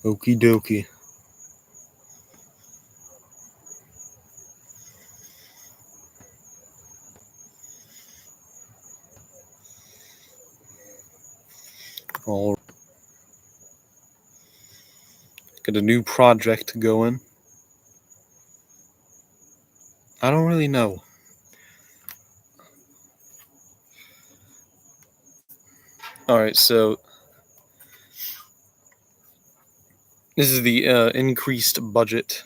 Okie dokie. All get a new project going. I don't really know. Alright, so this is the increased budget.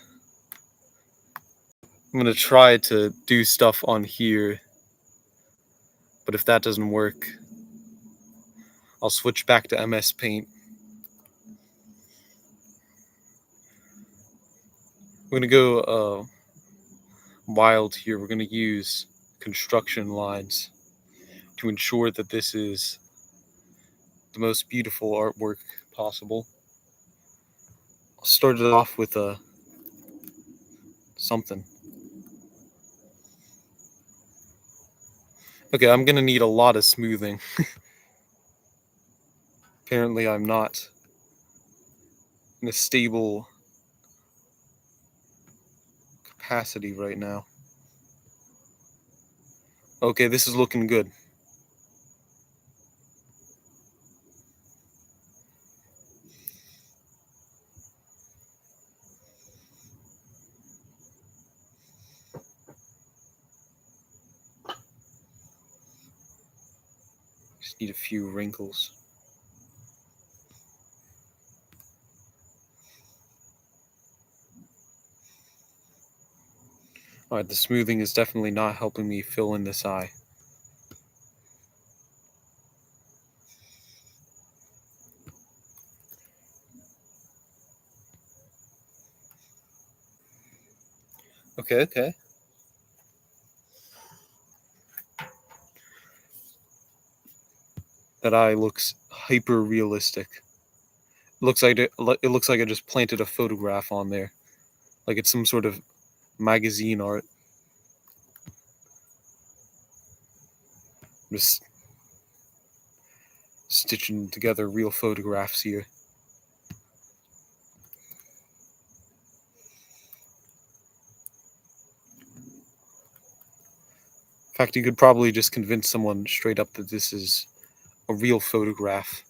I'm going to try to do stuff on here, but if that doesn't work, I'll switch back to MS Paint. We're going to go wild here. We're going to use construction lines to ensure that this is the most beautiful artwork possible. I'll start it off with something. Okay, I'm going to need a lot of smoothing. Apparently I'm not in a stable capacity right now. Okay, this is looking good. Just need a few wrinkles. Alright, the smoothing is definitely not helping me fill in this eye. Okay. That eye looks hyper realistic. It looks like I just planted a photograph on there. Like it's some sort of magazine art. Just stitching together real photographs here. In fact, you could probably just convince someone straight up that this is a real photograph.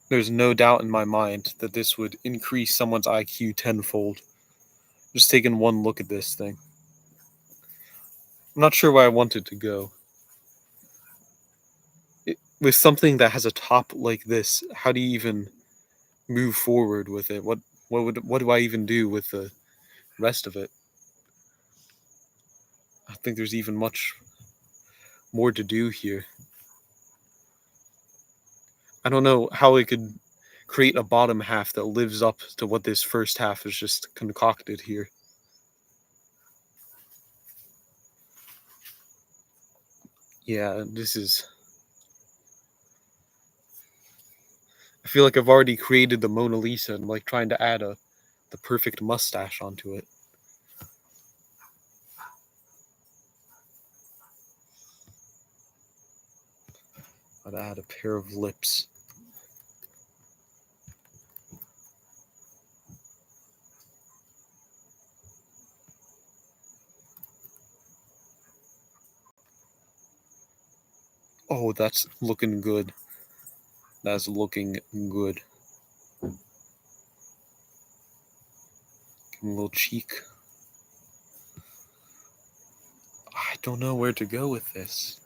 There's no doubt in my mind that this would increase someone's IQ tenfold. Just taking one look at this thing. I'm not sure where I want it to go. With something that has a top like this, how do you even move forward with it? What do I even do with the rest of it? I think there's even much more to do here. I don't know how I could create a bottom half that lives up to what this first half is just concocted here. Yeah, this is... I feel like I've already created the Mona Lisa and I'm like trying to add the perfect mustache onto it. I'd add a pair of lips. Oh, that's looking good. That's looking good. Give him a little cheek. I don't know where to go with this.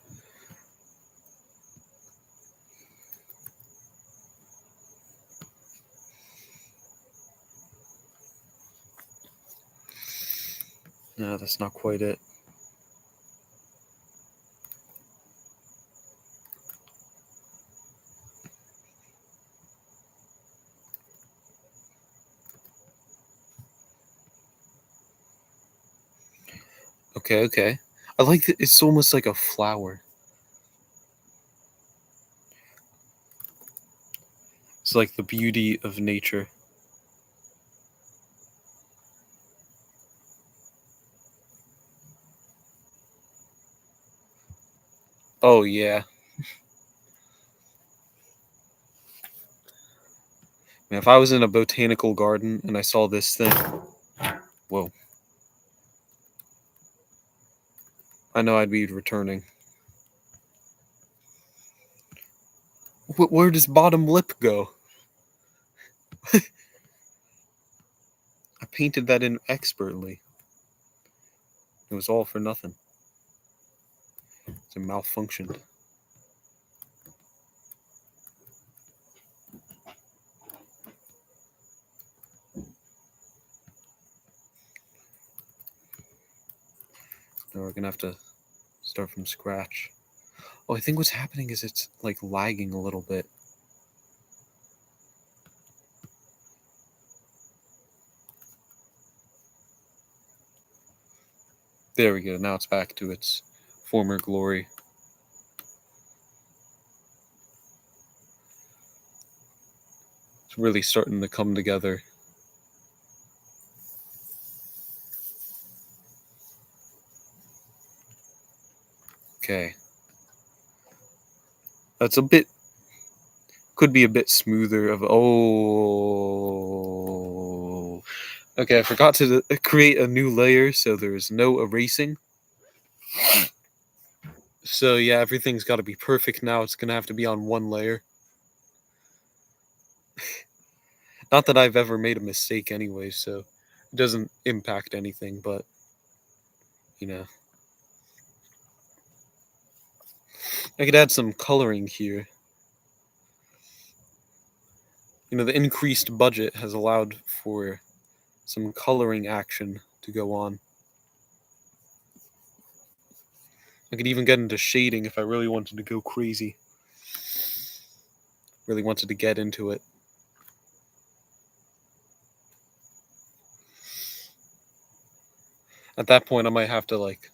No, that's not quite it. Okay. I like that it's almost like a flower. It's like the beauty of nature. Oh, yeah. Man, if I was in a botanical garden and I saw this thing, whoa, I know I'd be returning. Where does bottom lip go? I painted that in expertly. It was all for nothing. It malfunctioned. Now we're gonna have to start from scratch. Oh, I think what's happening is it's like lagging a little bit. There we go. Now it's back to its former glory. It's really starting to come together. Okay. That's a bit, could be a bit smoother of, oh. Okay, I forgot to create a new layer so there's no erasing. So yeah, everything's got to be perfect now. It's going to have to be on one layer. Not that I've ever made a mistake anyway, so it doesn't impact anything, but, you know. I could add some coloring here. You know, the increased budget has allowed for some coloring action to go on. I could even get into shading if I really wanted to go crazy. Really wanted to get into it. At that point, I might have to, like,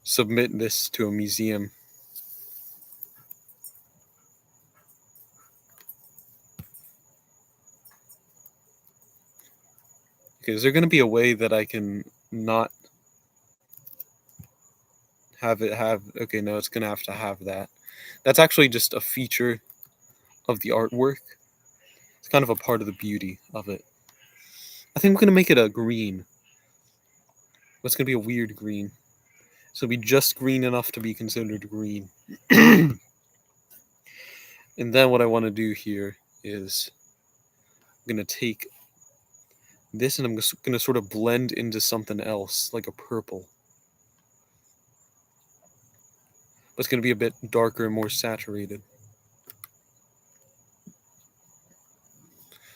submit this to a museum. Okay, is there going to be a way that I can not have it have... Okay, no, it's going to have that. That's actually just a feature of the artwork. It's kind of a part of the beauty of it. I think we're going to make it a green. It's going to be a weird green. So it'll be just green enough to be considered green. And then what I want to do here is I'm going to take this and I'm going to sort of blend into something else, like a purple. But it's going to be a bit darker and more saturated.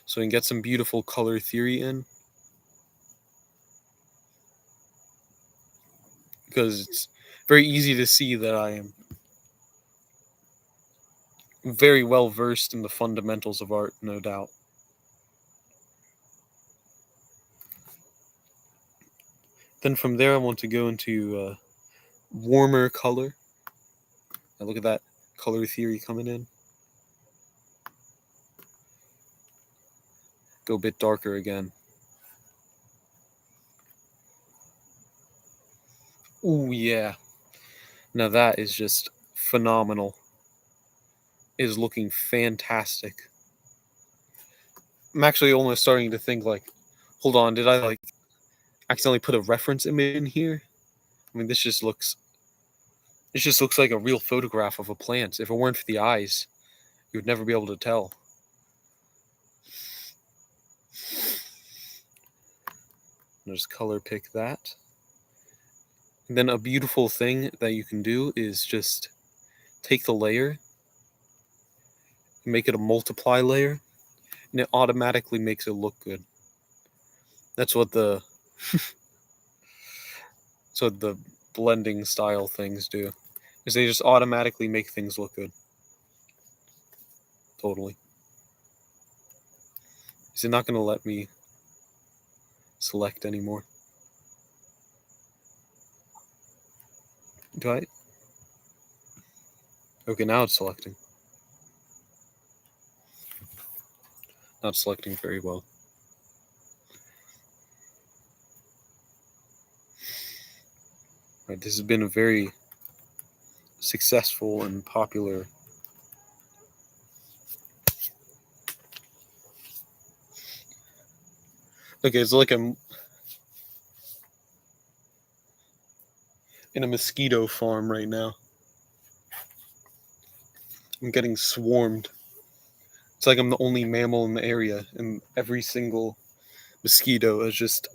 So we can get some beautiful color theory in. Because it's very easy to see that I am very well versed in the fundamentals of art, no doubt. Then from there I want to go into warmer color. Now look at that color theory coming in. Go a bit darker again. Ooh, yeah. Now that is just phenomenal. It is looking fantastic. I'm actually almost starting to think, like, hold on, did I, like, accidentally put a reference image in here? I mean, this just looks like a real photograph of a plant. If it weren't for the eyes, you would never be able to tell. I'll just color pick that. And then a beautiful thing that you can do is just take the layer, make it a multiply layer, and it automatically makes it look good. That's what the blending style things do. Is they just automatically make things look good. Totally. Is it not going to let me select anymore? Do I? Okay, now it's selecting. Not selecting very well. Right, this has been a very successful and popular. Okay, it's like I'm in a mosquito farm right now. I'm getting swarmed. It's like I'm the only mammal in the area, and every single mosquito has just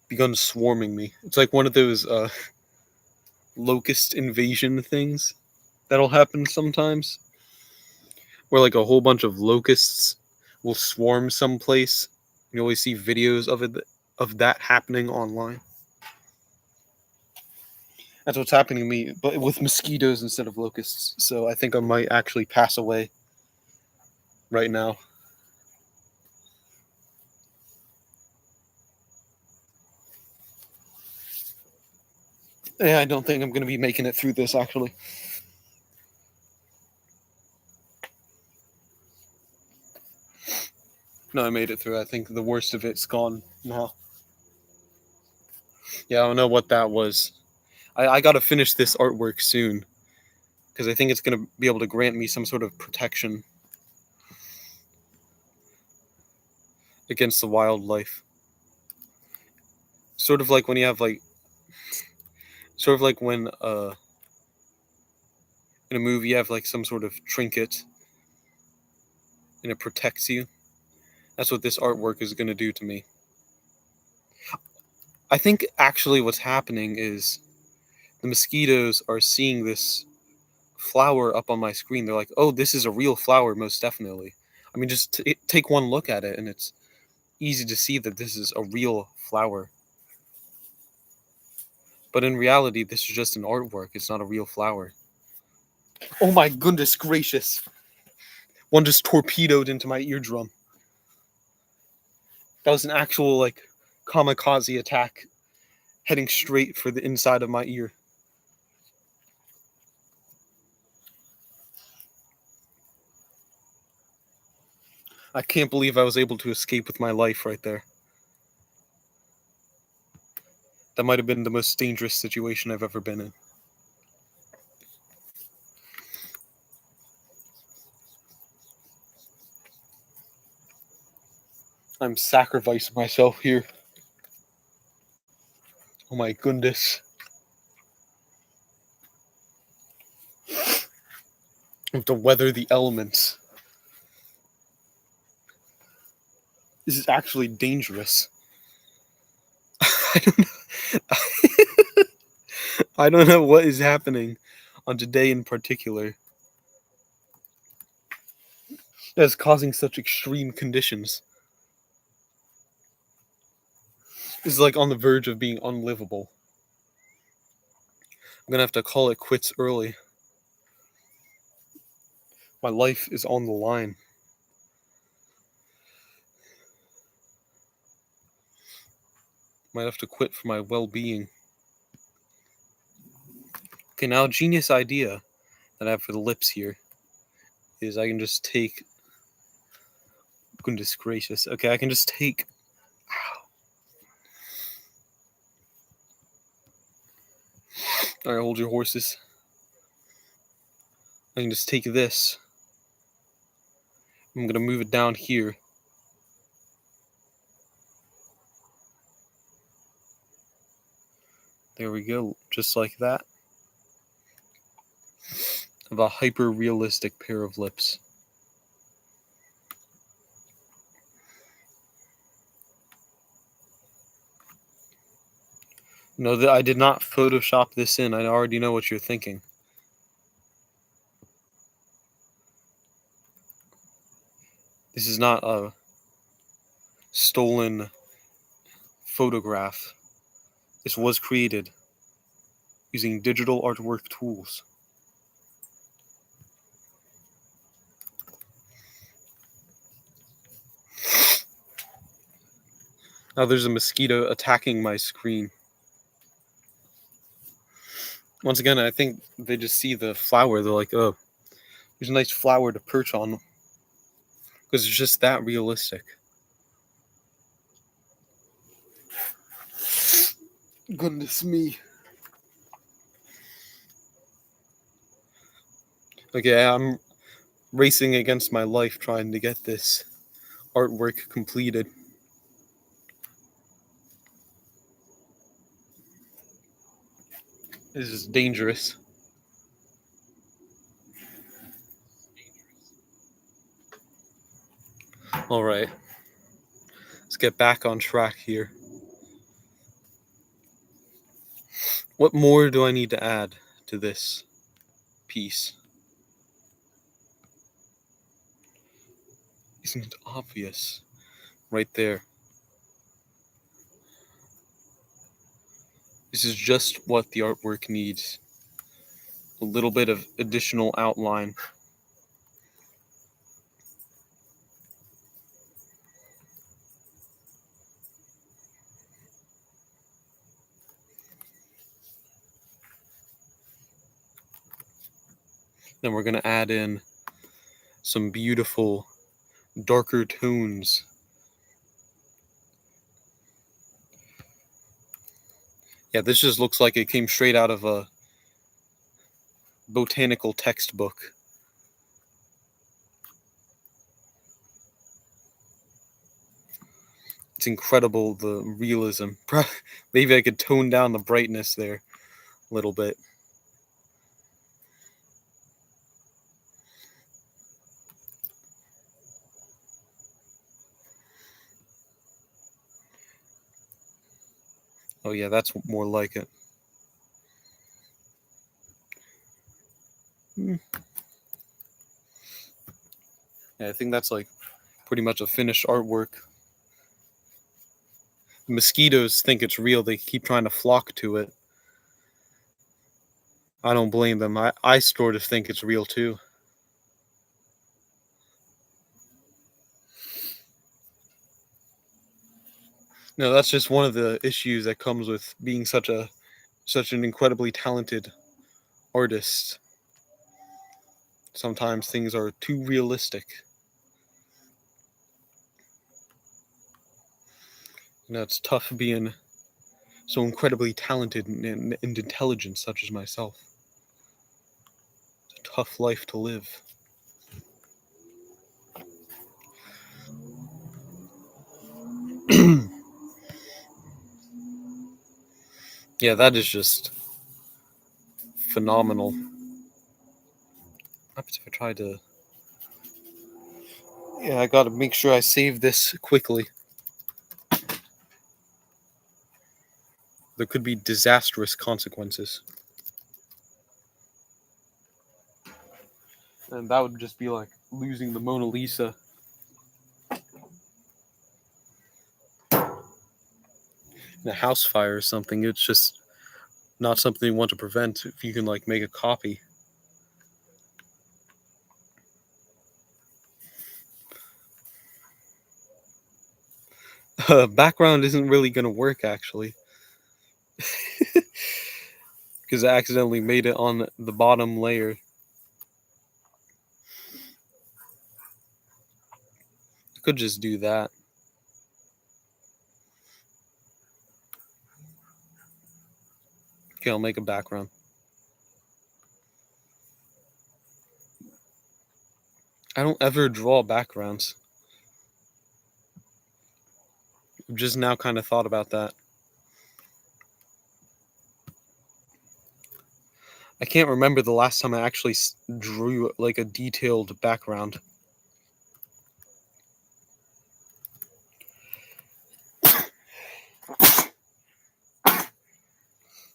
begun swarming me. It's like one of those locust invasion things that'll happen sometimes, where like a whole bunch of locusts will swarm someplace. You always see videos of that happening online. That's what's happening to me, but with mosquitoes instead of locusts. So I think I might actually pass away right now. Yeah, I don't think I'm going to be making it through this actually. No, I made it through. I think the worst of it's gone now. Yeah, I don't know what that was. I got to finish this artwork soon because I think it's going to be able to grant me some sort of protection against the wildlife. Sort of like when you have like, sort of like when in a movie you have like some sort of trinket and it protects you. That's what this artwork is going to do to me. I think actually what's happening is the mosquitoes are seeing this flower up on my screen. They're like, "Oh, this is a real flower, most definitely." I mean, just take one look at it, and it's easy to see that this is a real flower. But in reality, this is just an artwork. It's not a real flower. Oh my goodness gracious! One just torpedoed into my eardrum. That was an actual like kamikaze attack, heading straight for the inside of my ear. I can't believe I was able to escape with my life right there. That might have been the most dangerous situation I've ever been in. I'm sacrificing myself here. Oh my goodness. I have to weather the elements. This is actually dangerous. I don't know. I don't know what is happening on today in particular that's causing such extreme conditions. This is like on the verge of being unlivable. I'm gonna have to call it quits early. My life is on the line. Might have to quit for my well-being. Okay, now a genius idea that I have for the lips here is I can just take. Goodness gracious. Okay, I can just take. Alright, hold your horses. I can just take this. I'm gonna move it down here. There we go, just like that. I have a hyper realistic pair of lips. No, that I did not Photoshop this in. I already know what you're thinking. This is not a stolen photograph. This was created using digital artwork tools. Now there's a mosquito attacking my screen. Once again, I think they just see the flower. They're like, oh, there's a nice flower to perch on. Because it's just that realistic. Goodness me. Okay, I'm racing against my life trying to get this artwork completed. This is dangerous. Alright, let's get back on track here. What more do I need to add to this piece? Isn't it obvious? Right there. This is just what the artwork needs. A little bit of additional outline. Then we're going to add in some beautiful darker tones. Yeah, this just looks like it came straight out of a botanical textbook. It's incredible, the realism. Maybe I could tone down the brightness there a little bit. Oh yeah, that's more like it. Yeah, I think that's like pretty much a finished artwork. The mosquitoes think it's real. They keep trying to flock to it. I don't blame them. I sort of think it's real too. No, that's just one of the issues that comes with being such an incredibly talented artist. Sometimes things are too realistic. It's tough being so incredibly talented and intelligent, such as myself. It's a tough life to live. Yeah, that is just phenomenal. What happens if I try to... Yeah, I gotta make sure I save this quickly. There could be disastrous consequences. And that would just be like losing the Mona Lisa. In a house fire or something. It's just not something you want to prevent if you can like make a copy. Background isn't really gonna work actually. Because I accidentally made it on the bottom layer. I could just do that. Okay, I'll make a background. I don't ever draw backgrounds. I've just now kind of thought about that. I can't remember the last time I actually drew like a detailed background.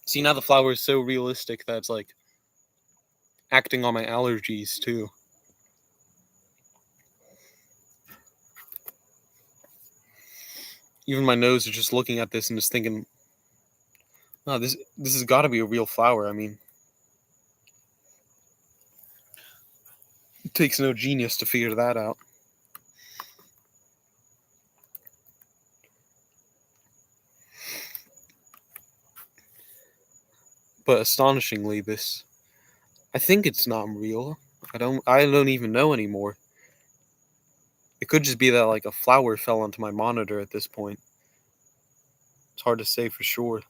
See, now the flower is so realistic that it's like acting on my allergies too. Even my nose is just looking at this and just thinking, "Oh, this has got to be a real flower." I mean, it takes no genius to figure that out. But astonishingly, I think it's not real. I don't even know anymore. It could just be that like a flower fell onto my monitor at this point. It's hard to say for sure.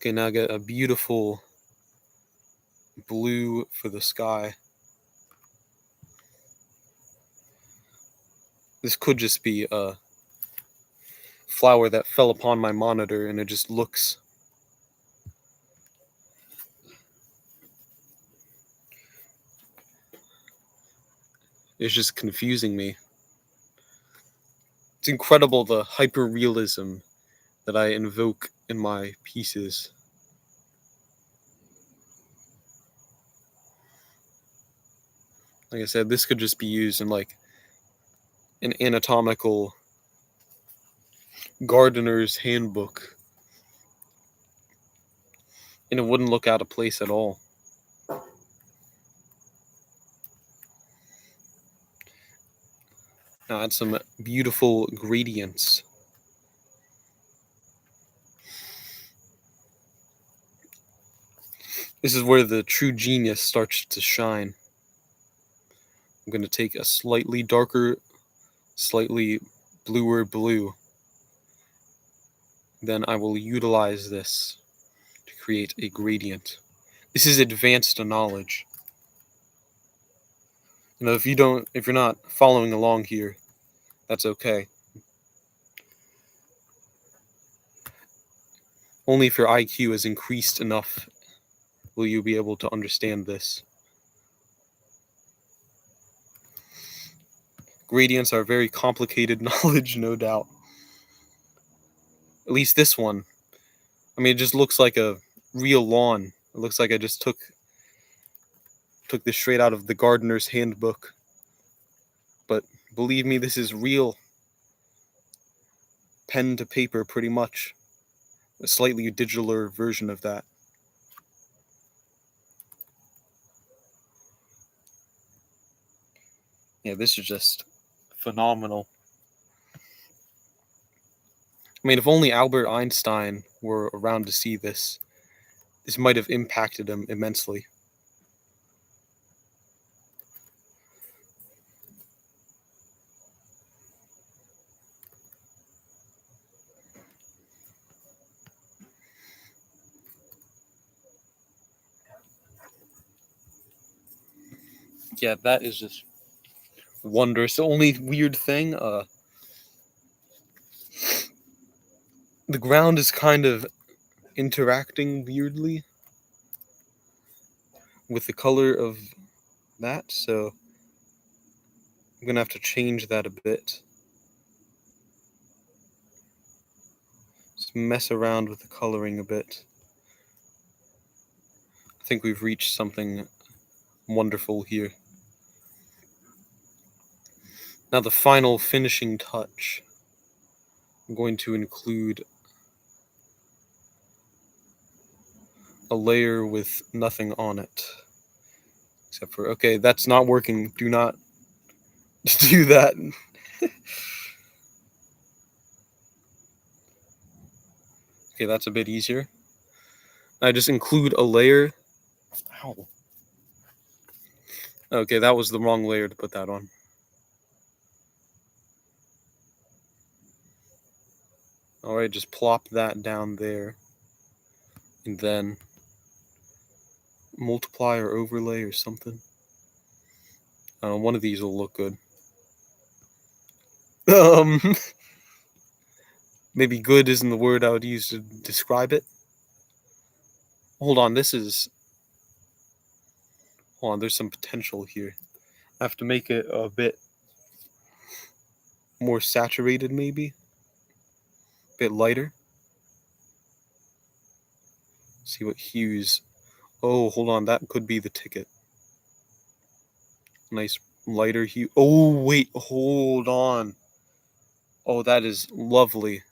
Okay, now I get a beautiful blue for the sky. This could just be a flower that fell upon my monitor and it just looks. It's just confusing me. It's incredible the hyper realism that I invoke in my pieces. Like I said, this could just be used in like an anatomical gardener's handbook, and it wouldn't look out of place at all. Now add some beautiful gradients. This is where the true genius starts to shine. I'm going to take a slightly darker, slightly bluer blue. Then I will utilize this to create a gradient. This is advanced knowledge. If you're not following along here, that's okay. Only if your IQ is increased enough will you be able to understand this. Gradients are very complicated knowledge, no doubt. At least this one. I mean, it just looks like a real lawn. It looks like I just took this straight out of the gardener's handbook. But believe me, this is real. Pen to paper, pretty much. A slightly digitaler version of that. Yeah, this is just phenomenal. I mean, if only Albert Einstein were around to see this, this might have impacted him immensely. Yeah, that is just wondrous. The only weird thing, the ground is kind of interacting weirdly with the color of that, so I'm gonna have to change that a bit. Just mess around with the coloring a bit. I think we've reached something wonderful here. Now the final finishing touch. I'm going to include a layer with nothing on it. Except for, okay, that's not working. Do not do that. Okay, that's a bit easier. I just include a layer. Ow. Okay, that was the wrong layer to put that on. Alright, just plop that down there. And then multiply or overlay or something. One of these will look good. Maybe good isn't the word I would use to describe it. Hold on, there's some potential here. I have to make it a bit more saturated, maybe. A bit lighter. See what hues. Oh, hold on, that could be the ticket. Nice lighter hue. Oh, wait, hold on. Oh, that is lovely.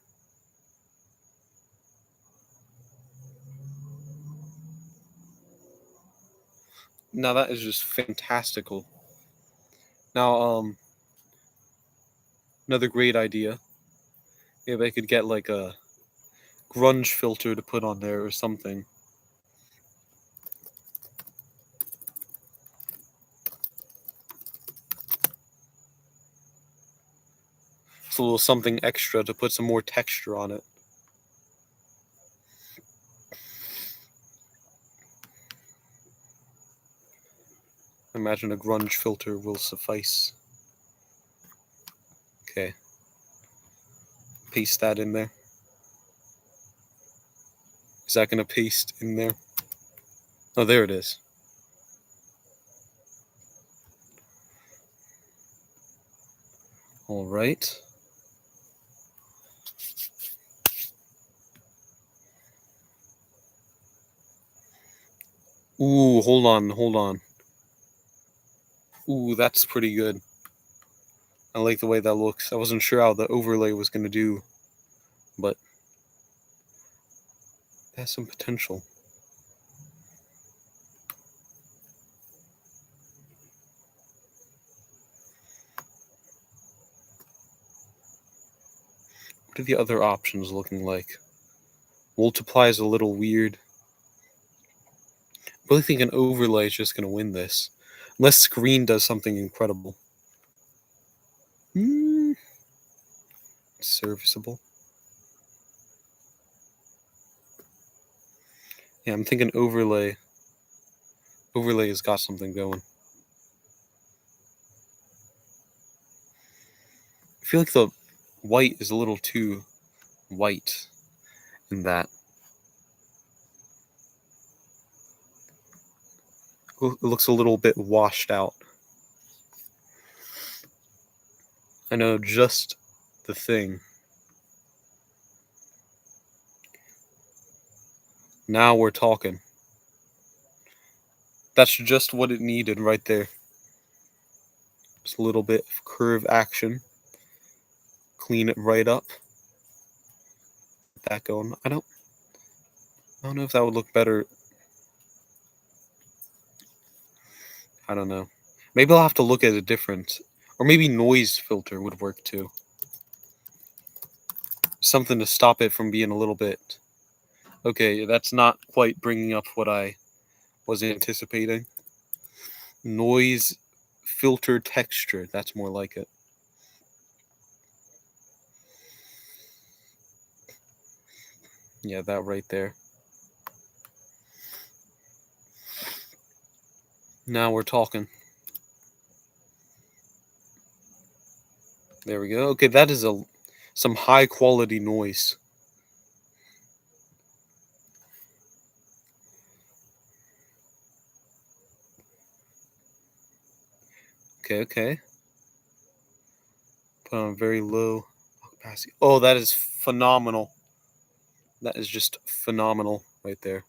Now that is just fantastical. Now, another great idea. Maybe I could get like a grunge filter to put on there or something. It's a little something extra to put some more texture on it. imagine a grunge filter will suffice. Okay. Paste that in there. Is that going to paste in there? Oh, there it is. All right. Ooh, hold on. Ooh, that's pretty good. I like the way that looks. I wasn't sure how the overlay was going to do, but it has some potential. What are the other options looking like? Multiply is a little weird. I really think an overlay is just going to win this. Unless screen does something incredible. Serviceable. Yeah, I'm thinking overlay. Overlay has got something going. I feel like the white is a little too white in that. It looks a little bit washed out. I know just the thing. Now we're talking. That's just what it needed right there. Just a little bit of curve action. Clean it right up. Get that going. I don't know if that would look better. I don't know. Maybe I'll have to look at a different, or maybe noise filter would work too. Something to stop it from being a little bit. Okay, that's not quite bringing up what I was anticipating. Noise filter texture. That's more like it. Yeah, that right there. Now we're talking. There we go. Okay, that is some high quality noise. Okay. Put on very low capacity. Oh, that is phenomenal. That is just phenomenal right there.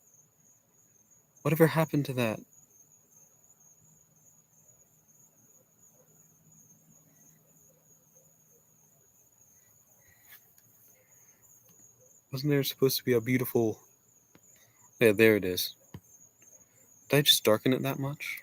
Whatever happened to that? Wasn't there supposed to be a beautiful... Yeah, there it is. Did I just darken it that much?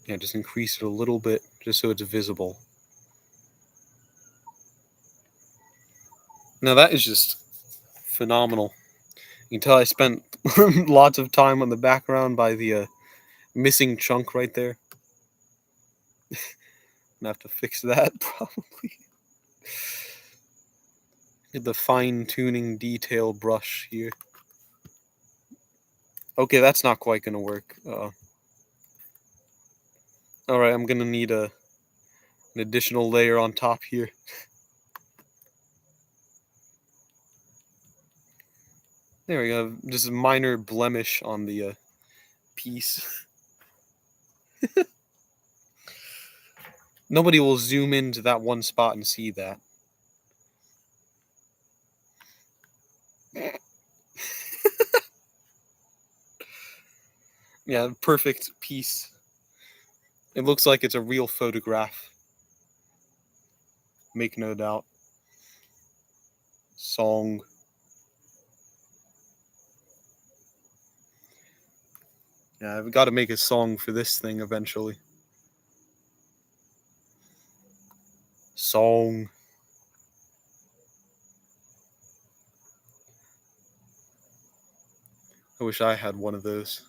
Yeah, just increase it a little bit just so it's visible. Now that is just phenomenal. You can tell I spent lots of time on the background by the missing chunk right there. I'm gonna have to fix that probably. Get the fine tuning detail brush here. Okay, that's not quite gonna work. Alright, I'm gonna need an additional layer on top here. There we go. Just a minor blemish on the piece. Nobody will zoom into that one spot and see that. Yeah, perfect piece. It looks like it's a real photograph. Make no doubt. Song. Yeah, I've got to make a song for this thing eventually. Song. I wish I had one of those.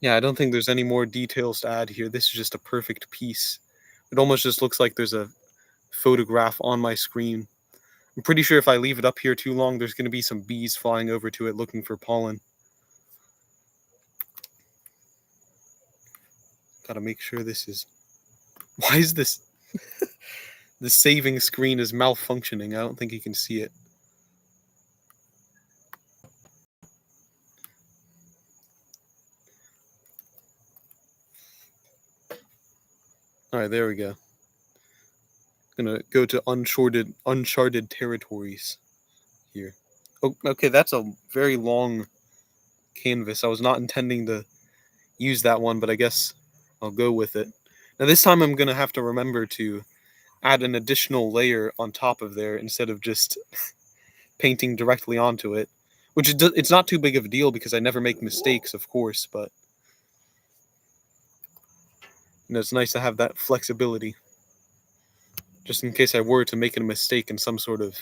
Yeah, I don't think there's any more details to add here. This is just a perfect piece. It almost just looks like there's a photograph on my screen. I'm pretty sure if I leave it up here too long, there's going to be some bees flying over to it looking for pollen. Gotta make sure this is... Why is this... The saving screen is malfunctioning. I don't think you can see it. Alright, there we go. Gonna go to uncharted territories here. Oh, okay, that's a very long canvas. I was not intending to use that one, but I guess I'll go with it. Now this time I'm gonna have to remember to add an additional layer on top of there instead of just painting directly onto it, which it's not too big of a deal because I never make mistakes, of course, but it's nice to have that flexibility just in case I were to make a mistake in some sort of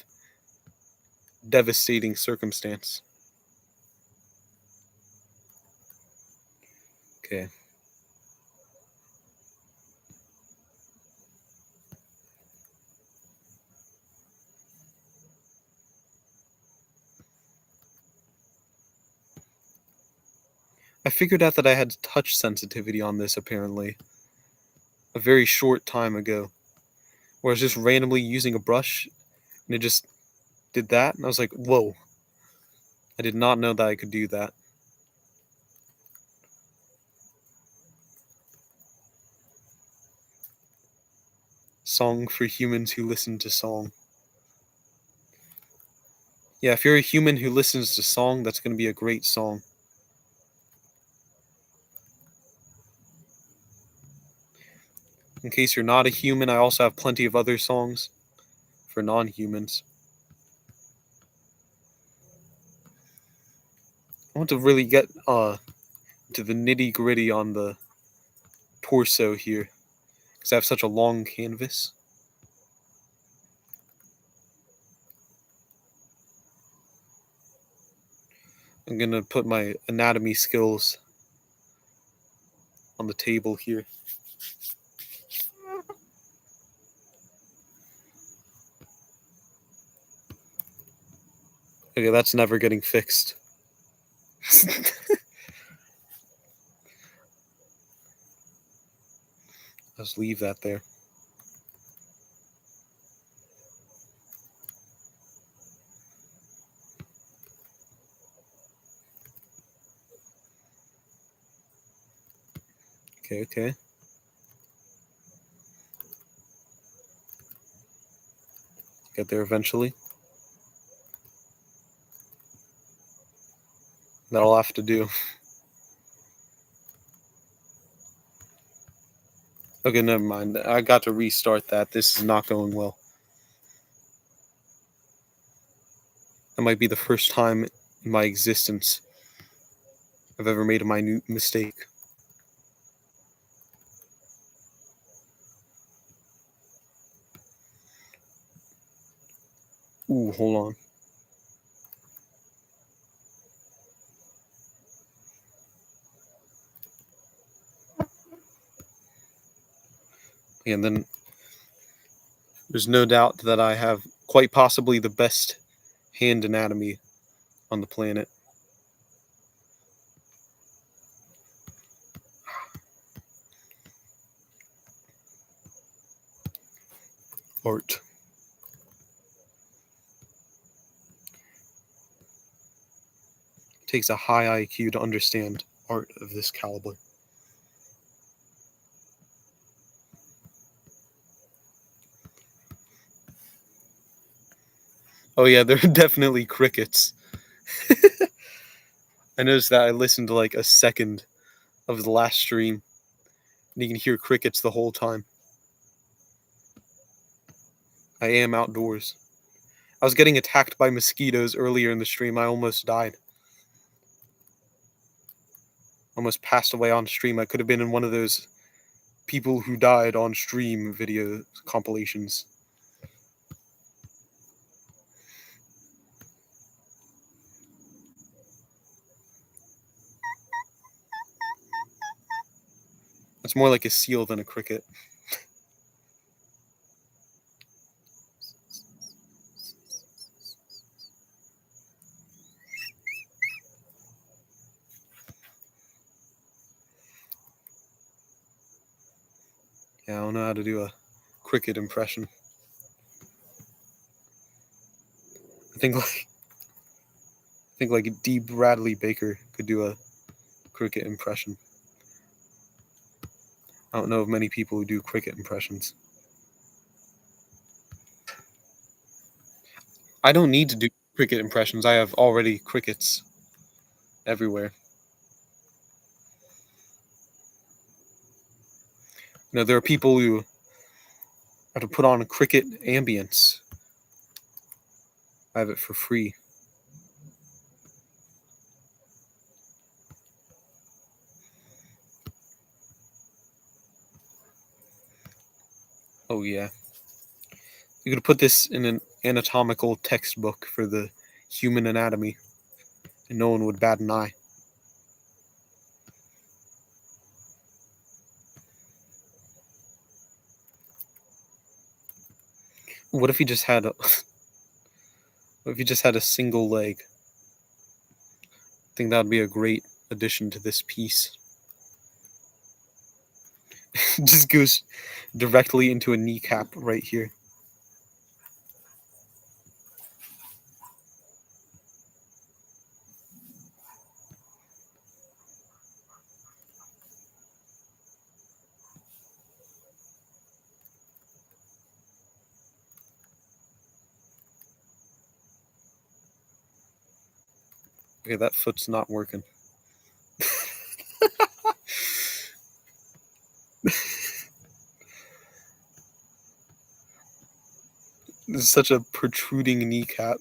devastating circumstance. Okay. I figured out that I had touch sensitivity on this, apparently, a very short time ago, where I was just randomly using a brush, and it just did that, and I was like, whoa. I did not know that I could do that. Song for humans who listen to song. Yeah, if you're a human who listens to song, that's going to be a great song. In case you're not a human, I also have plenty of other songs for non-humans. I want to really get to the nitty-gritty on the torso here, because I have such a long canvas. I'm going to put my anatomy skills on the table here. Okay, that's never getting fixed. Let's leave that there. Okay. Get there eventually. That'll have to do. Okay, never mind. I got to restart that. This is not going well. That might be the first time in my existence I've ever made a minute mistake. Ooh, hold on. And then there's no doubt that I have quite possibly the best hand anatomy on the planet. Art. It takes a high IQ to understand art of this caliber. Oh yeah, there are definitely crickets. I noticed that I listened to like a second of the last stream, and you can hear crickets the whole time. I am outdoors. I was getting attacked by mosquitoes earlier in the stream. I almost died. Almost passed away on stream. I could have been in one of those people who died on stream video compilations. It's more like a seal than a cricket. Yeah, I don't know how to do a cricket impression. I think like D. Bradley Baker could do a cricket impression. I don't know of many people who do cricket impressions. I don't need to do cricket impressions. I have already crickets everywhere. You know, there are people who have to put on a cricket ambience. I have it for free. Oh yeah. You could put this in an anatomical textbook for the human anatomy, and no one would bat an eye. What if he just had a what if he just had a single leg? I think that would be a great addition to this piece. Just goes directly into a kneecap right here. Okay, that foot's not working. This is such a protruding kneecap.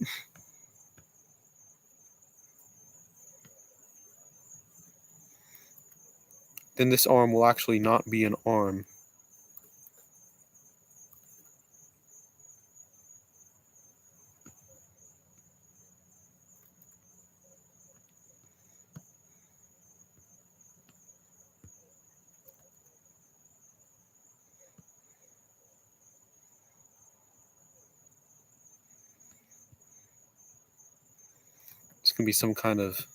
Then this arm will actually not be an arm. It's gonna be some kind of.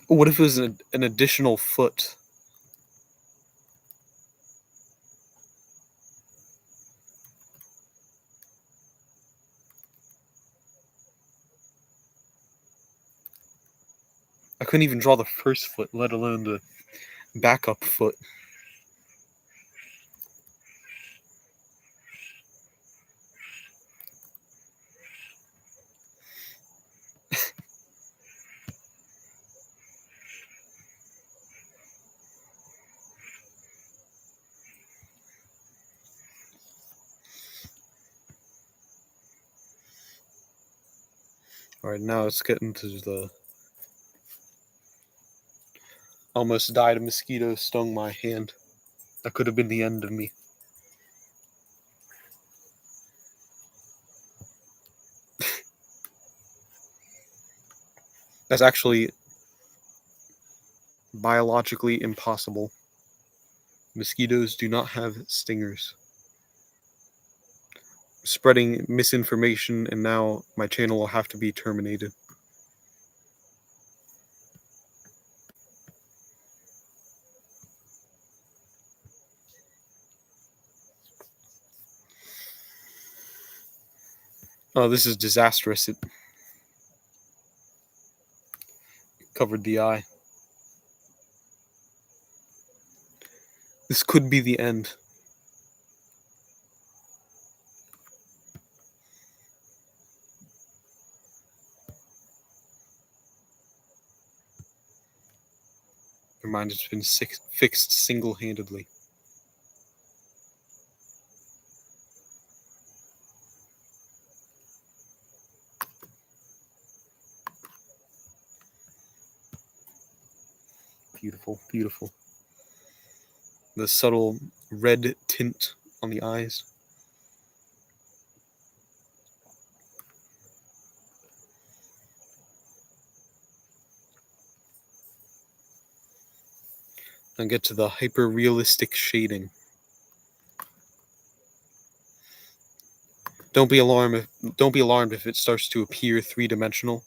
Oh, what if it was an additional foot? I couldn't even draw the first foot, let alone the backup foot. Alright, now let's get into the. Almost died. A mosquito stung my hand. That could have been the end of me. That's actually biologically impossible. Mosquitoes do not have stingers. Spreading misinformation, and now my channel will have to be terminated. Oh, this is disastrous. It covered the eye. This could be the end. Your mind has been fixed single-handedly. Beautiful, beautiful. The subtle red tint on the eyes. And get to the hyper-realistic shading. Don't be alarmed if it starts to appear three-dimensional.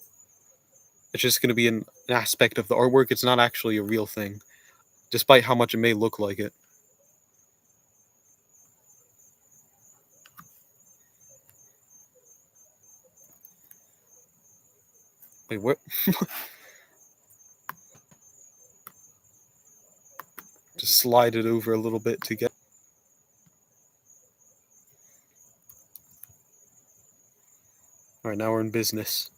It's just going to be an aspect of the artwork. It's not actually a real thing. despite how much it may look like it. Wait, what? Just slide it over a little bit to get. All right, now we're in business.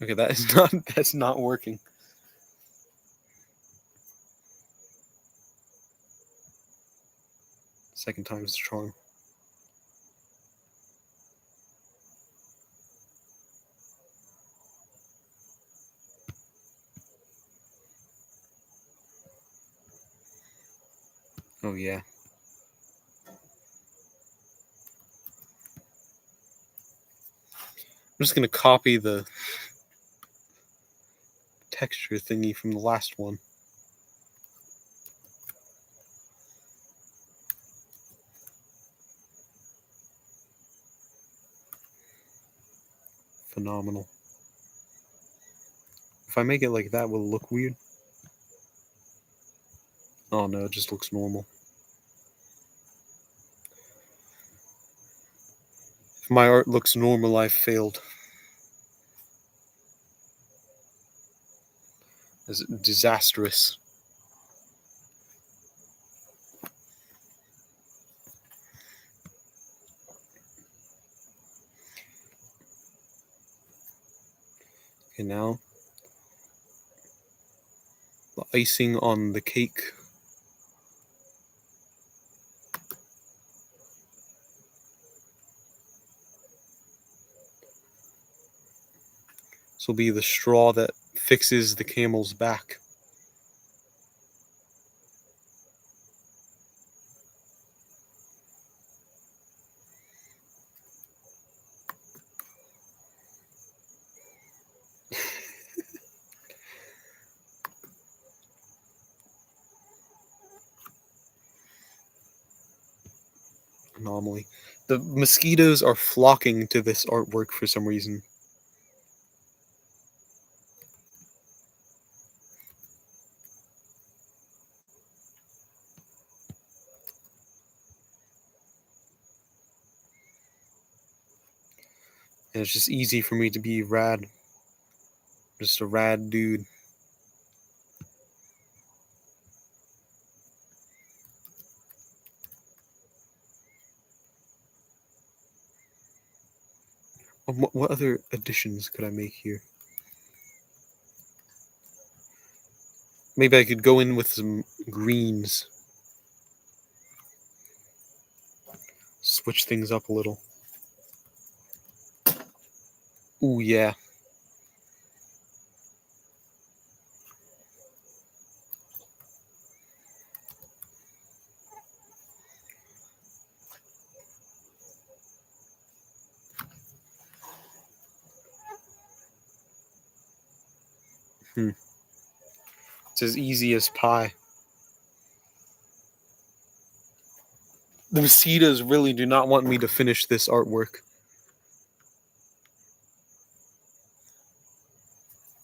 Okay, that's not working. Second time's the charm. Oh yeah. I'm just gonna copy the texture thingy from the last one. Phenomenal. If I make it like that, will it look weird? Oh no, it just looks normal. If my art looks normal, I've failed. It's disastrous. Okay, now the icing on the cake. This will be the straw that fixes the camel's back. Anomaly. The mosquitoes are flocking to this artwork for some reason. And it's just easy for me to be rad. Just a rad dude. What other additions could I make here? Maybe I could go in with some greens. Switch things up a little. Ooh, yeah. It's as easy as pie. The mosquitoes really do not want me to finish this artwork.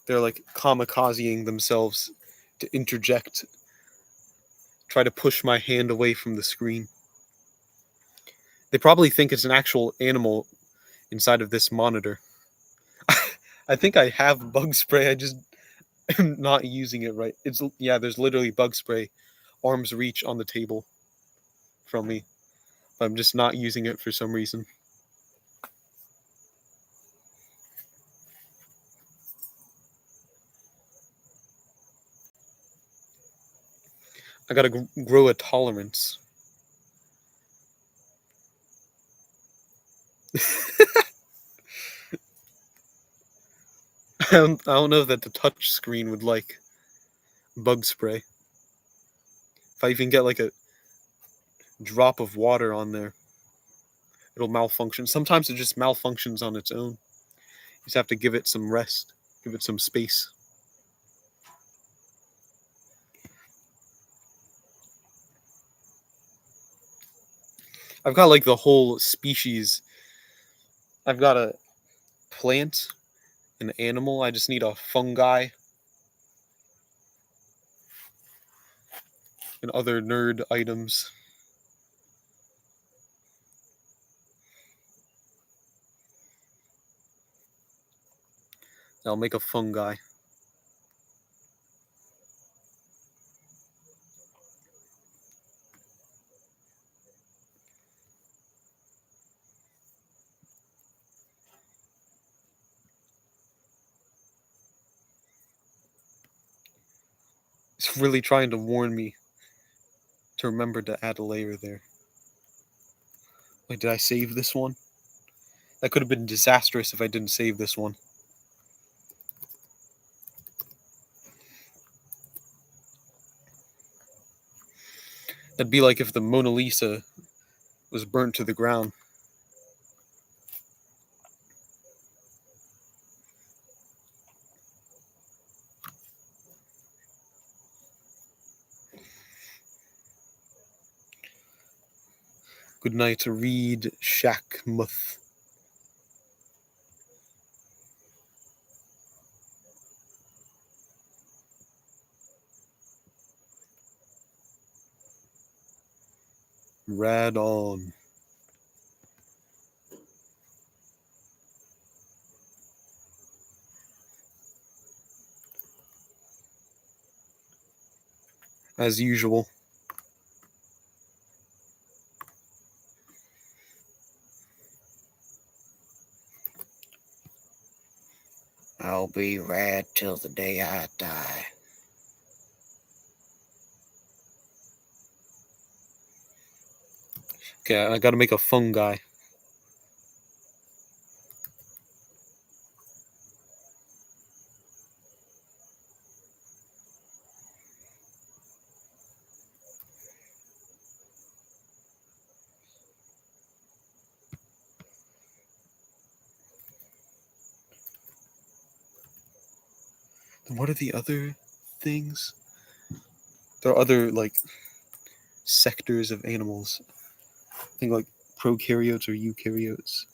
They're like kamikazeing themselves to interject, try to push my hand away from the screen. They probably think it's an actual animal inside of this monitor. I think I have bug spray. I just am not using it right. Yeah, there's literally bug spray, arm's reach on the table from me. But I'm just not using it for some reason. I gotta grow a tolerance. I don't know that the touch screen would like bug spray. If I even get like a drop of water on there, it'll malfunction. Sometimes it just malfunctions on its own. You just have to give it some rest, give it some space. I've got like the whole species. I've got a plant an animal. I just need a fungi and other nerd items. I'll make a fungi. It's really trying to warn me to remember to add a layer there. Wait, did I save this one? That could have been disastrous if I didn't save this one. That'd be like if the Mona Lisa was burnt to the ground. Good night, Reed Shackmuth. Rad on. As usual. I'll be rad till the day I die. Okay, I gotta make a fungi. Then what are the other things? There are other, like, sectors of animals. I think, like, prokaryotes or eukaryotes.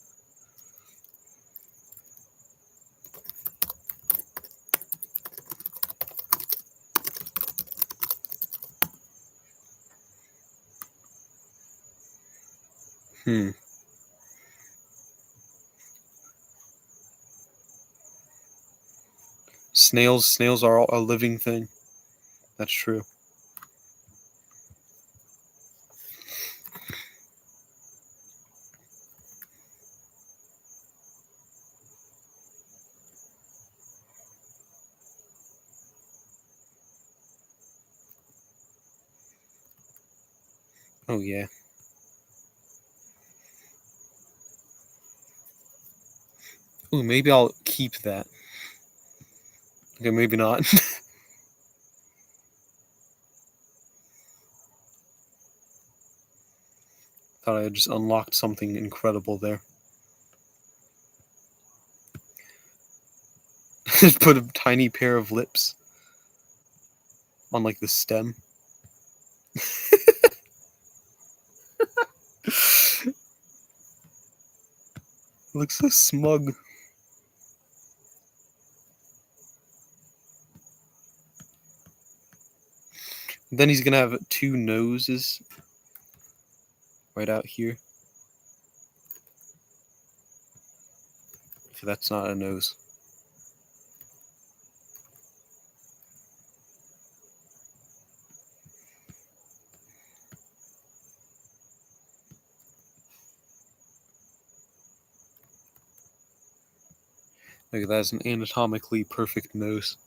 Snails are a living thing. That's true. Oh yeah. Ooh, maybe I'll keep that. Okay, maybe not. Thought I had just unlocked something incredible there. Just put a tiny pair of lips on, like, the stem. Looks so smug. Then he's gonna have two noses right out here. So that's not a nose. Look, that's an anatomically perfect nose.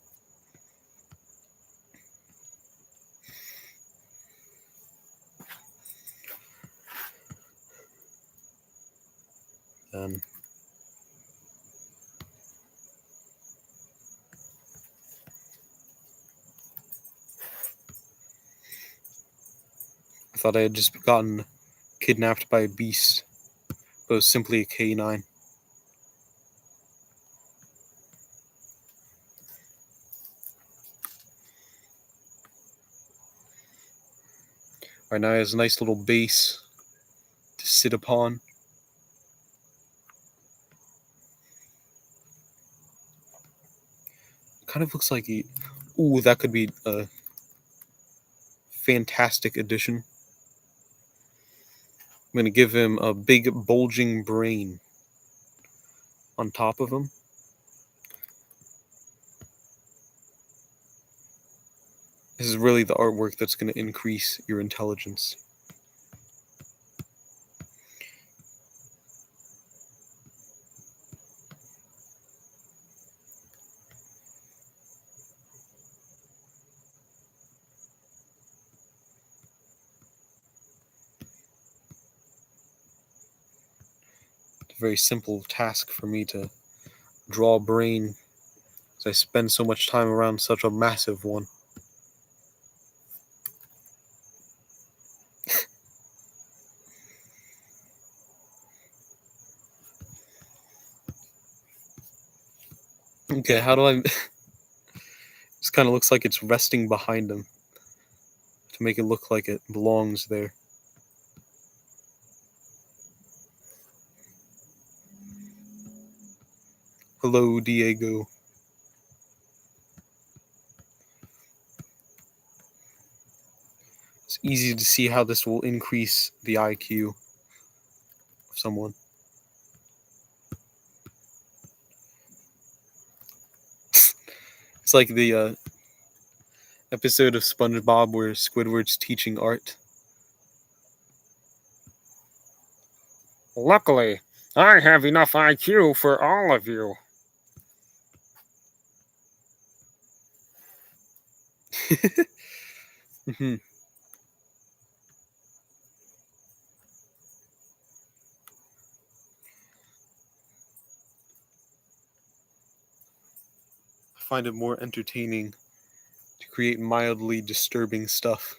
I thought I had just gotten kidnapped by a beast, but it was simply a canine. Alright, now he has a nice little base to sit upon. Kind of looks like he. Ooh, that could be a fantastic addition. I'm going to give him a big bulging brain on top of him. This is really the artwork that's going to increase your intelligence. It's a very simple task for me to draw a brain, as I spend so much time around such a massive one. Okay, how do I... This kind of looks like it's resting behind him to make it look like it belongs there. Hello, Diego. It's easy to see how this will increase the IQ of someone. It's like the episode of SpongeBob where Squidward's teaching art. Luckily, I have enough IQ for all of you. Mm-hmm. I find it more entertaining to create mildly disturbing stuff.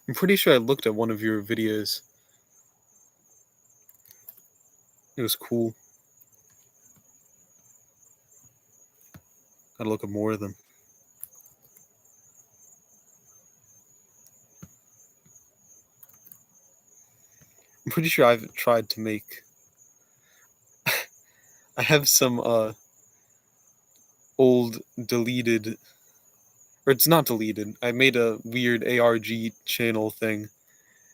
I'm pretty sure I looked at one of your videos. It was cool. Gotta look at more of them. I'm pretty sure I've tried to make... I have some old deleted... Or it's not deleted. I made a weird ARG channel thing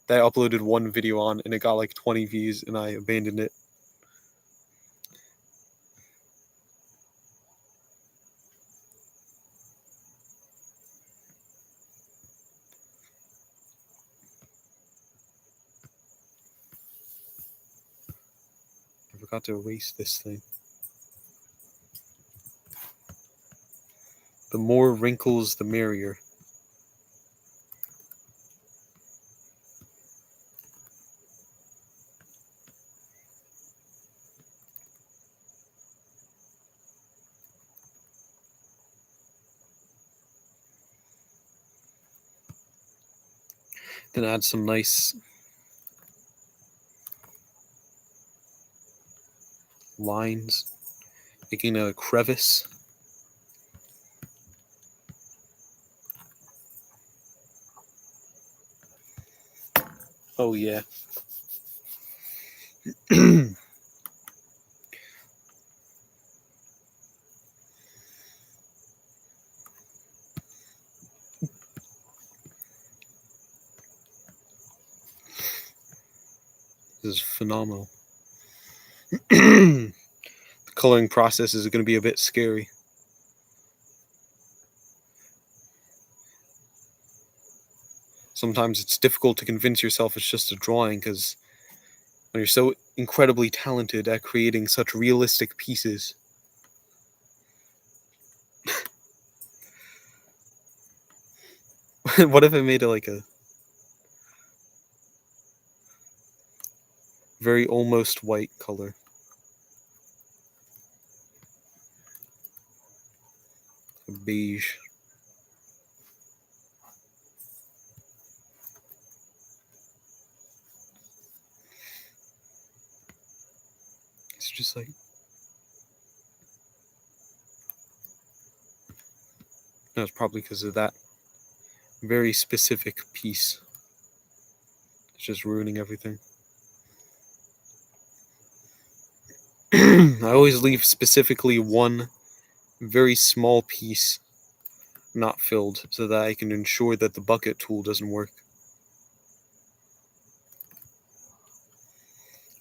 that I uploaded one video on, and it got like 20 views, and I abandoned it. I forgot to erase this thing. The more wrinkles, the merrier. Then add some nice lines, making a crevice. Oh yeah. This is phenomenal. The coloring process is going to be a bit scary. Sometimes it's difficult to convince yourself it's just a drawing, because when you're so incredibly talented at creating such realistic pieces. What if I made it like a very almost white color? A beige. It's just like... No, it's probably because of that very specific piece. It's just ruining everything. I always leave specifically one very small piece not filled so that I can ensure that the bucket tool doesn't work.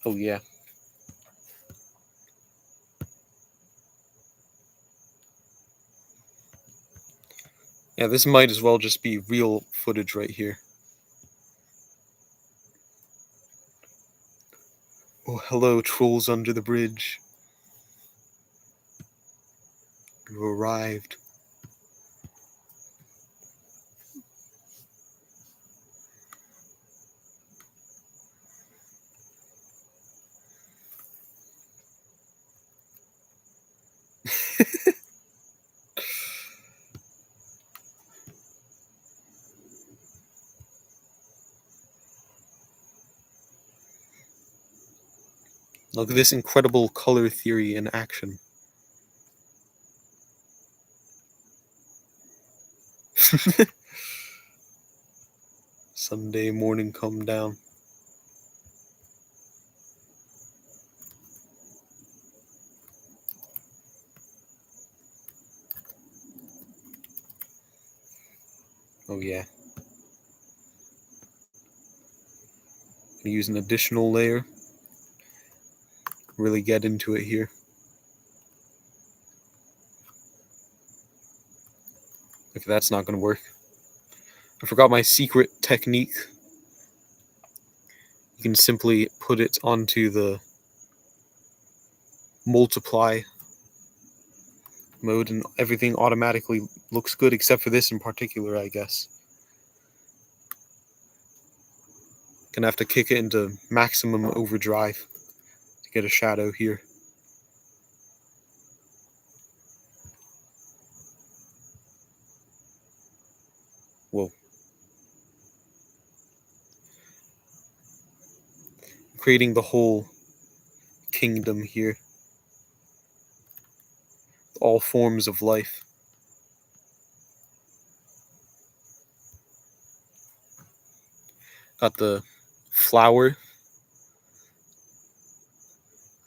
Oh yeah. Yeah, this might as well just be real footage right here. Oh, hello, trolls under the bridge. You arrived. Look at this incredible color theory in action. Sunday morning come down. Oh yeah. Use an additional layer. Really get into it here. Okay, that's not going to work. I forgot my secret technique. You can simply put it onto the multiply mode and everything automatically looks good except for this in particular, I guess. Gonna have to kick it into maximum overdrive to get a shadow here. Whoa. Creating the whole kingdom here. All forms of life. Got the flower.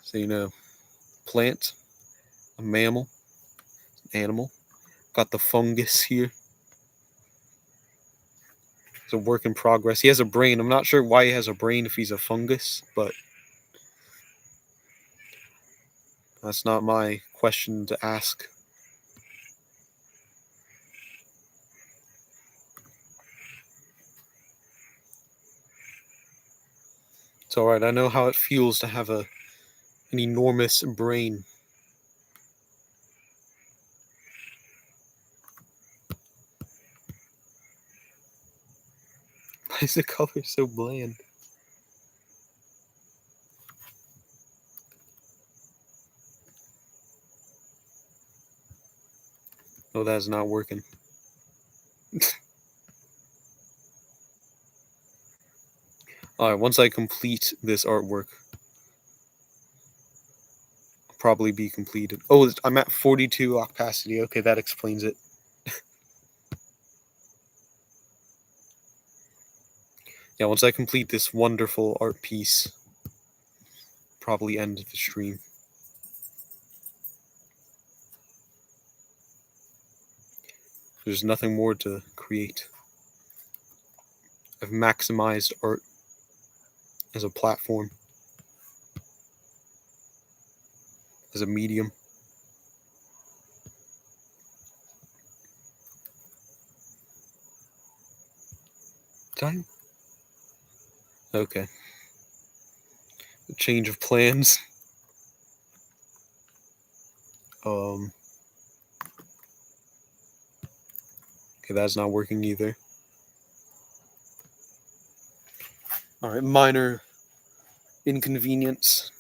So, you know, plant, a mammal, animal. Got the fungus here. It's a work in progress. He has a brain. I'm not sure why he has a brain if he's a fungus, but that's not my question to ask. It's alright, I know how it feels to have an enormous brain. Why is the color so bland? Oh, that's not working. Alright, once I complete this artwork, I'll probably be completed. Oh, I'm at 42 opacity. Okay, that explains it. Yeah, once I complete this wonderful art piece, probably end the stream. There's nothing more to create. I've maximized art as a platform, as a medium. Time? Okay. A change of plans. Okay, that's not working either. Alright, minor inconvenience.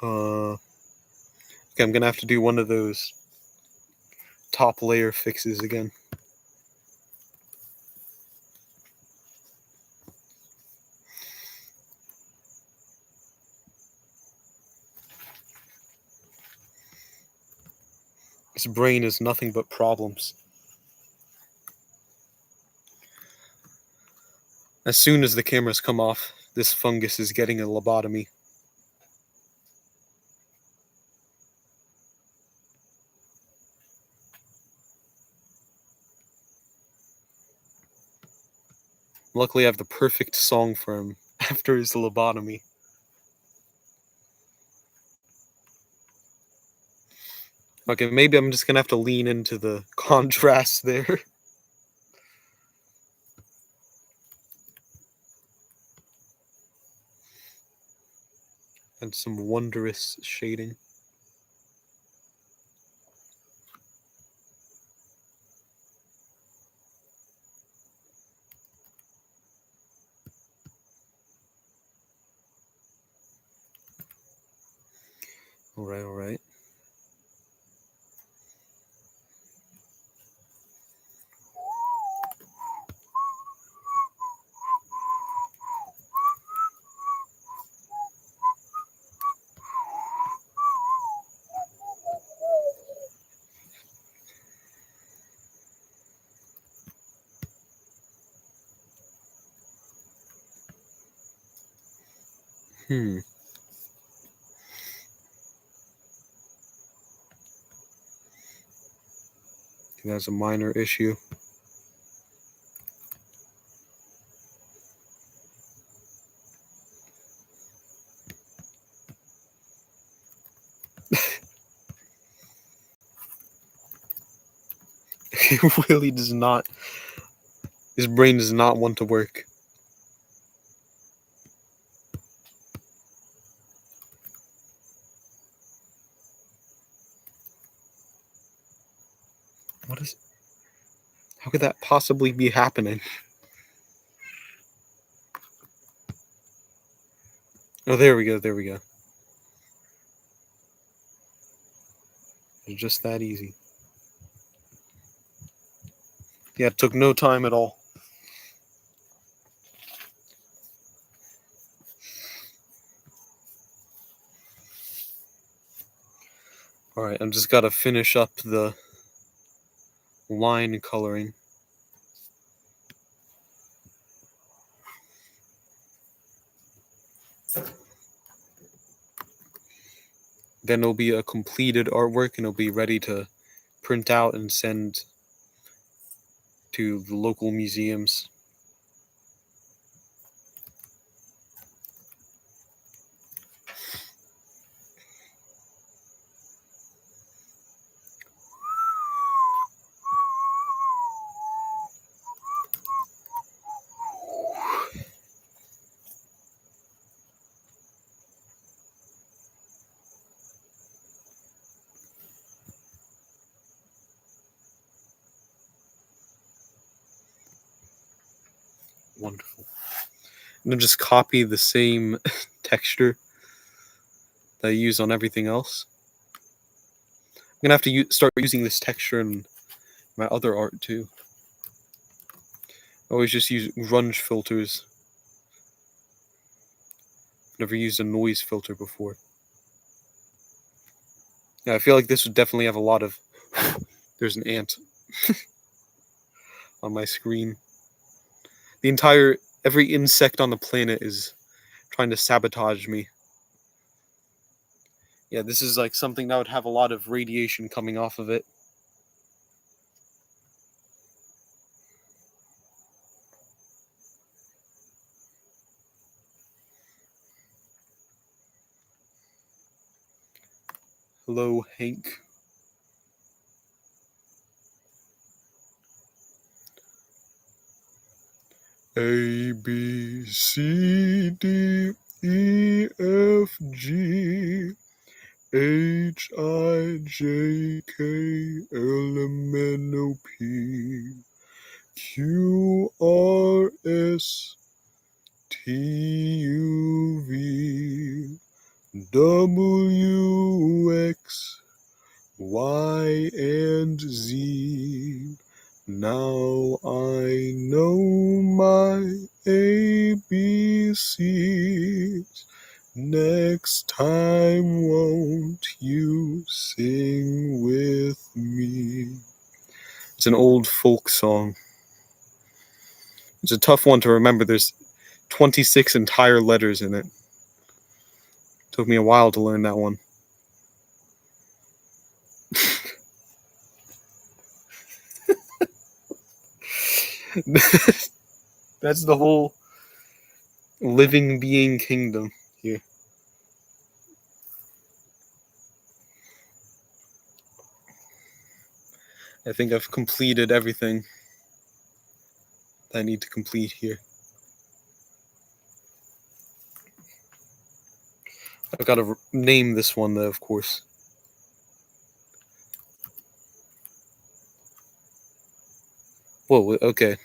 Okay, I'm gonna have to do one of those top layer fixes again. His brain is nothing but problems. As soon as the cameras come off, this fungus is getting a lobotomy. Luckily, I have the perfect song for him after his lobotomy. Okay, maybe I'm just gonna have to lean into the contrast there. And some wondrous shading. Alright, alright. That's a minor issue. He really does not. His brain does not want to work. What is. How could that possibly be happening? Oh, there we go, there we go. It's just that easy. Yeah, it took no time at all. Alright, I'm just gotta finish up the line coloring. Then it'll be a completed artwork and it'll be ready to print out and send to the local museums. Wonderful. I'm gonna just copy the same texture that I use on everything else. I'm gonna have to start using this texture in my other art too. I always just use grunge filters. Never used a noise filter before. Yeah, I feel like this would definitely have a lot of. There's an ant on my screen. Every insect on the planet is trying to sabotage me. Yeah, this is like something that would have a lot of radiation coming off of it. Hello, Hank. A, B, C, D, E, F, G, H, I, J, K, L, M, N, O, P, Q, R, S, T, U, V, W, X, Y, and Z. Now I know my ABCs. Next time, won't you sing with me? It's an old folk song. It's a tough one to remember. There's 26 entire letters in it. Took me a while to learn that one. That's the whole living being kingdom here. I think I've completed everything that I need to complete here. I've got to name this one, though, of course. Whoa, okay.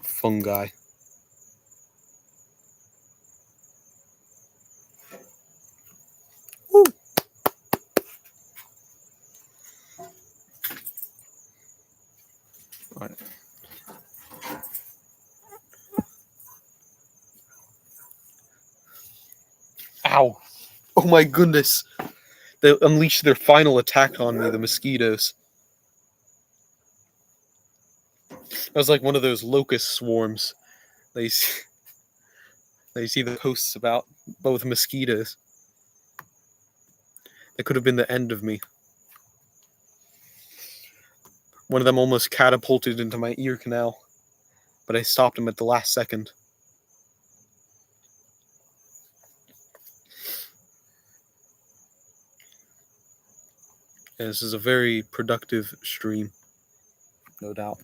Fungi. Woo. All right. Ow. Oh my goodness. They unleashed their final attack on me, the mosquitoes. It was like one of those locust swarms they see the posts about, but with mosquitoes. It could have been the end of me. One of them almost catapulted into my ear canal, but I stopped him at the last second. And this is a very productive stream, no doubt.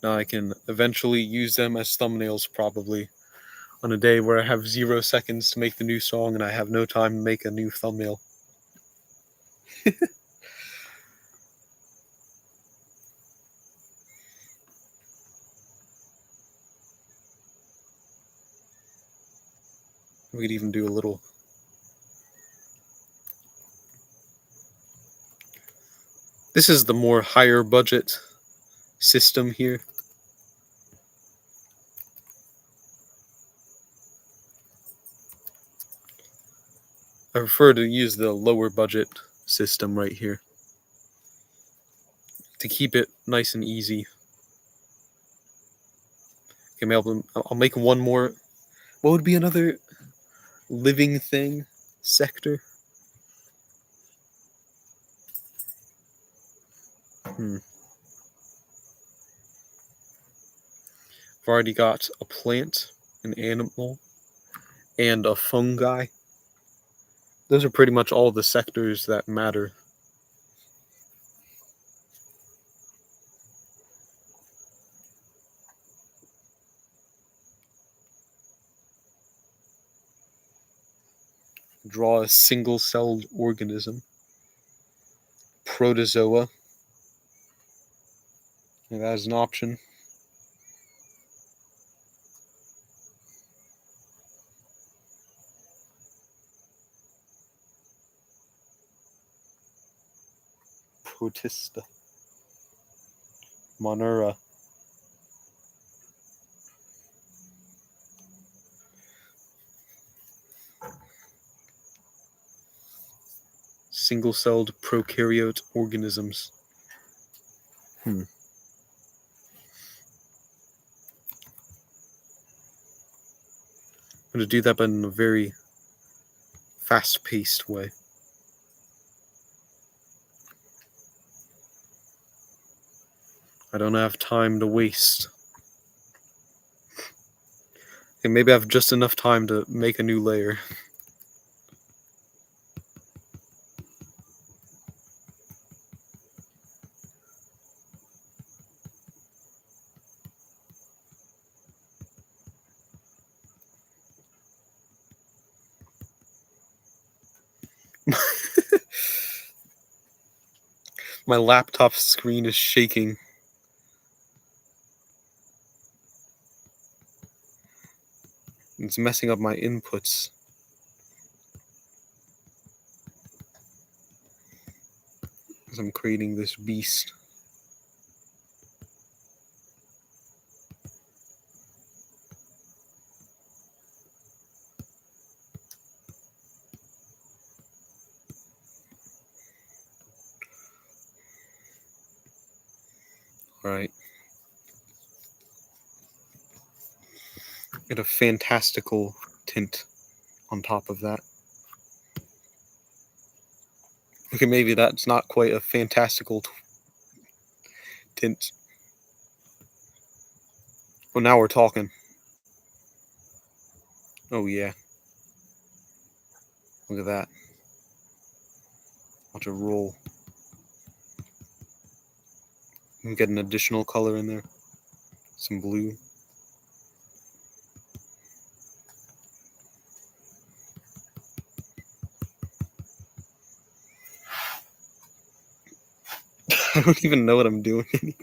Now I can eventually use them as thumbnails, probably, on a day where I have 0 seconds to make the new song and I have no time to make a new thumbnail. We could even do a little. This is the more higher budget system here. I prefer to use the lower budget system right here to keep it nice and easy. Okay, I'll make one more. What would be another living thing sector? I've already got a plant, an animal, and a fungi. Those are pretty much all the sectors that matter. Draw a single-celled organism. Protozoa. And that is an option. Protista. Monera. Single-celled prokaryote organisms. I'm going to do that, but in a very fast-paced way. I don't have time to waste. Okay, maybe I have just enough time to make a new layer. My laptop screen is shaking. It's messing up my inputs. As I'm creating this beast. Right. Get a fantastical tint on top of that. Okay, maybe that's not quite a fantastical tint. Well, now we're talking. Oh, yeah. Look at that. Watch it roll. You can get an additional color in there. Some blue. I don't even know what I'm doing anymore.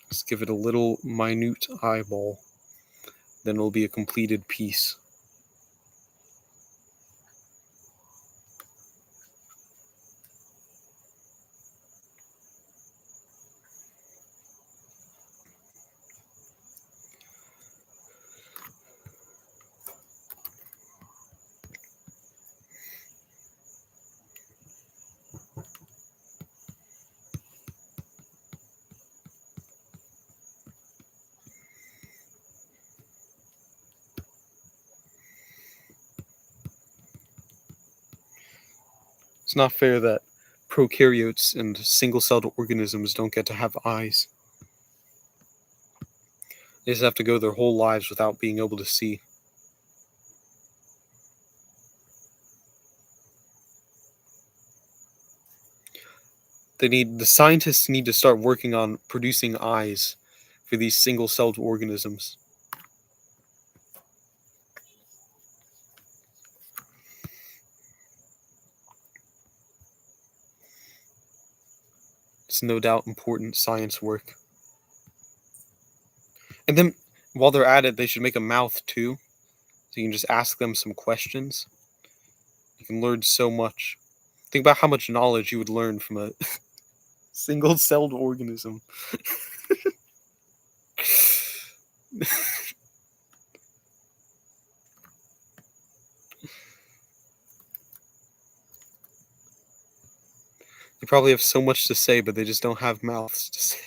Just give it a little minute eyeball. Then it'll be a completed piece. It's not fair that prokaryotes and single-celled organisms don't get to have eyes. They just have to go their whole lives without being able to see. The scientists need to start working on producing eyes for these single-celled organisms. It's no doubt important science work. And then, while they're at it, they should make a mouth too. So you can just ask them some questions. You can learn so much. Think about how much knowledge you would learn from a single-celled organism. They probably have so much to say, but they just don't have mouths to say.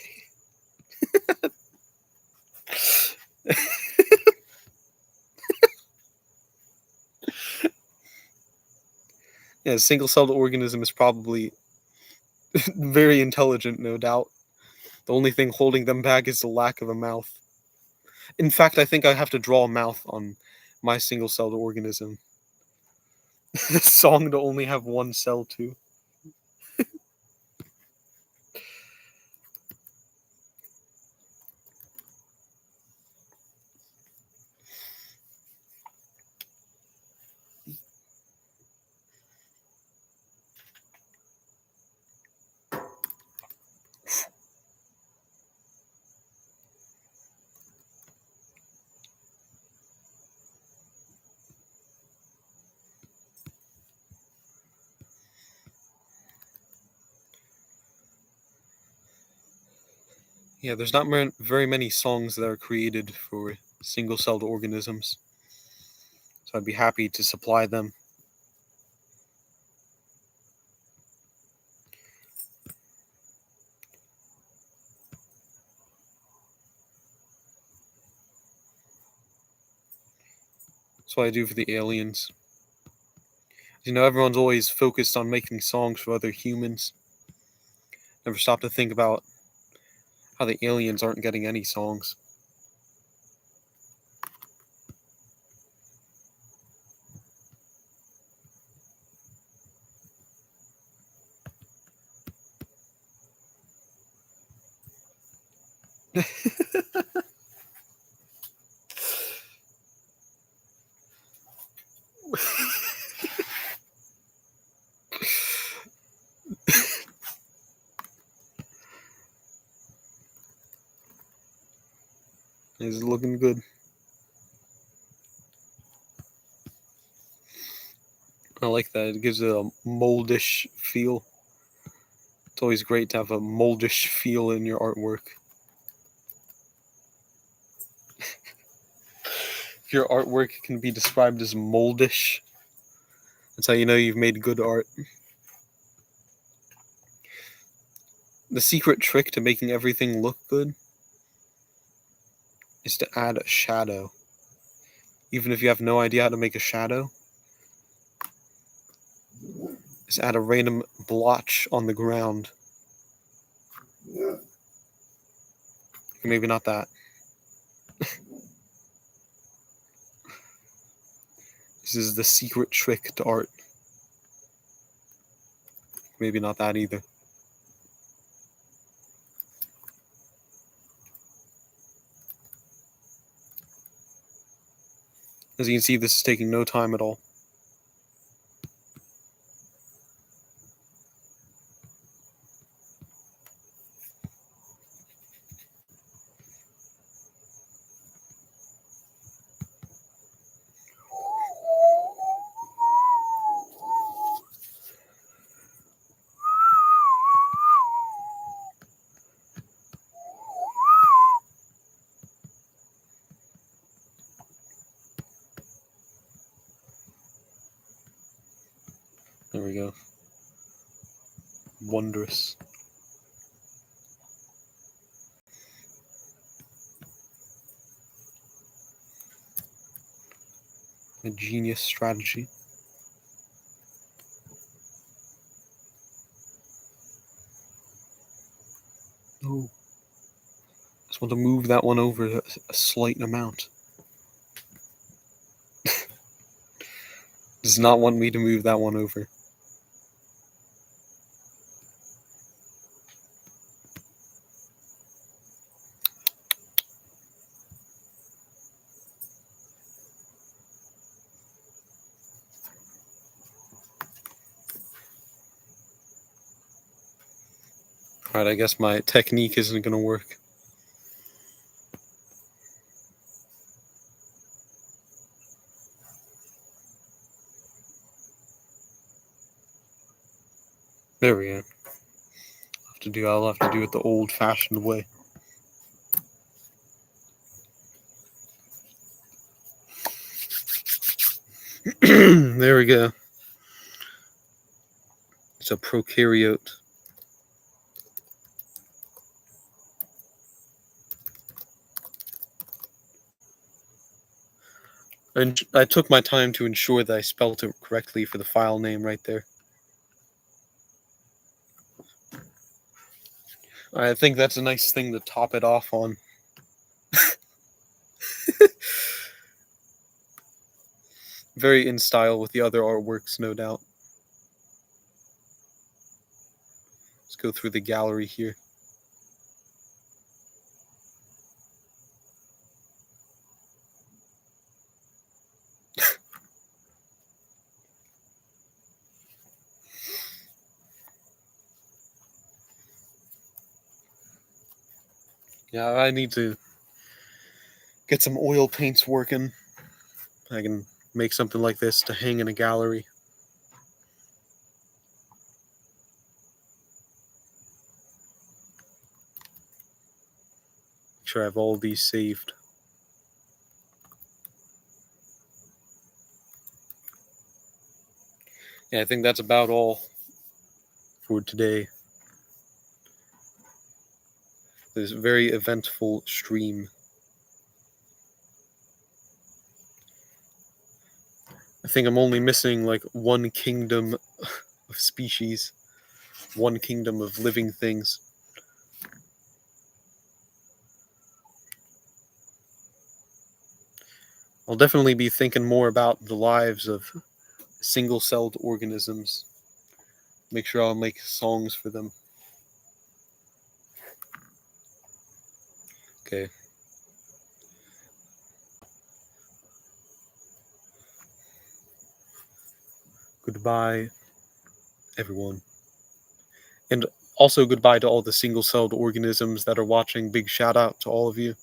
Yeah, a single-celled organism is probably very intelligent, no doubt. The only thing holding them back is the lack of a mouth. In fact, I think I have to draw a mouth on my single-celled organism. The song to only have one cell too. Yeah, there's not very many songs that are created for single-celled organisms, so I'd be happy to supply them. That's what I do for the aliens. You know, everyone's always focused on making songs for other humans. Never stop to think about how the aliens aren't getting any songs. It's looking good. I like that. It gives it a moldish feel. It's always great to have a moldish feel in your artwork. If your artwork can be described as moldish, that's how you know you've made good art. The secret trick to making everything look good is to add a shadow. Even if you have no idea how to make a shadow, just add a random blotch on the ground. Maybe not that. This is the secret trick to art. Maybe not that either. As you can see, this is taking no time at all. There we go. Wondrous. A genius strategy. Oh. Just want to move that one over a slight amount. Does not want me to move that one over. Alright, I guess my technique isn't going to work. There we go. I'll have to do it the old-fashioned way. There we go. It's a prokaryote. And I took my time to ensure that I spelled it correctly for the file name right there. I think that's a nice thing to top it off on. Very in style with the other artworks, no doubt. Let's go through the gallery here. Yeah, I need to get some oil paints working. I can make something like this to hang in a gallery. Make sure I have all these saved. Yeah, I think that's about all for today. This very eventful stream. I think I'm only missing like one kingdom of species, one kingdom of living things. I'll definitely be thinking more about the lives of single-celled organisms. Make sure I'll make songs for them. Okay. Goodbye, everyone. And also goodbye to all the single-celled organisms that are watching. Big shout out to all of you.